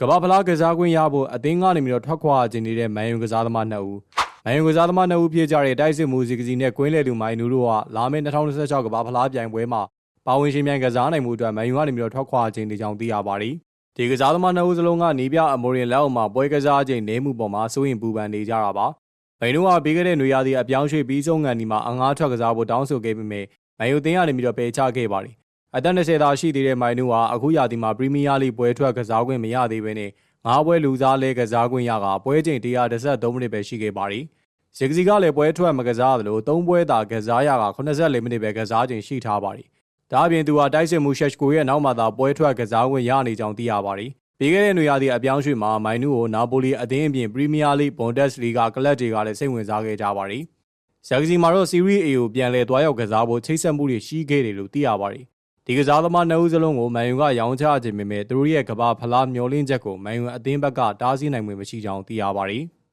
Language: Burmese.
ကမ္ဘာဖလားကစားကွင်းရဖို့အသင်းကနေပြီးတော့ထွက်ခွာခြင်းနေတဲ့မန်ယူကစားသမား2ဦးမန်ယူကစားသမား2ဦးဖြစ်ကြတဲ့တိုက်စစ်မှုစီကစီနဲ့ကွင်းလေသူမိုင်နူတို့ကလာမယ့်2026ကမ္ဘာဖလားပြိုင်ပွဲမှာပါဝင်ရှင်ပြိုင်ကစားနိုင်မှုအတွက်မန်ယူကနေပြီးတော့ထွက်ခွာခြင်းနေကြောင်းသိရပါတယ်။ဒီကစားသမား2ဦးစလုံးကနီးပြအမိုရင်လက်အောက်မှာပွဲကစားခြင်းနေမှုပေါ်မှာစိုးရင်ပူပန်နေကြတာပါ။မန်ယူကပြီးခဲ့တဲ့နွေရာသီအပြောင်းရွှေ့ပြီးဆုံးငံဒီမှာအငားထွက်ကစားဖို့တောင်းဆိုခဲ့ပေမဲ့မန်ယူအသင်းကနေပြီးတော့ပယ်ချခဲ့ပါတယ်။အသက်20သာရှိသေးတဲ့မိုင်နူကအခုရာသီမှာပရီးမီးယားလိပွဲထွက်ကစားခွင့်မရသေးဘဲနဲ့9ပွဲလူစားလဲကစားခွင့်ရကပွဲချိန်113မိနစ်ပဲရှိခဲ့ပါတယ်။ဇီကစီကလည်းပွဲထွက်မကစားသလို3ပွဲသာကစားရက84မိနစ်ပဲကစားချိန်ရှိထားပါတယ်။ဒါအပြင်သူဟာတိုက်စစ်မှုရှက်ကိုရဲ့နောက်မှသာပွဲထွက်ကစားခွင့်ရနေကြောင်းသိရပါတယ်။ပြီးခဲ့တဲ့နွေရာသီအပြောင်းရွှေ့မှာမိုင်နူကိုနာပိုလီအသင်းအပြင်ပရီးမီးယားလိဘွန်ဒက်စ်လီဂါကလပ်တွေကလည်းစိတ်ဝင်စားခဲ့ကြပါတယ်။ဇီကစီမှာတော့စီးရီး A ကိုပြန်လည်သွားရောက်ကစားဖို့ချိတ်ဆက်မှုတွေရှိခဲ့တယ်လို့သိရပါတယ်။ဒီကစားသမား2ဦးစလုံးကိုမန်ယူကရောင်းချခြင်းပေမဲ့သူတို့ရဲ့ကမ္ဘာဖလားမျှော်လင့်ချက်ကိုမန်ယူအသင်းဘက်ကတားဆီးနိုင်မှုမရှိကြောင်းသိရပါတယ်။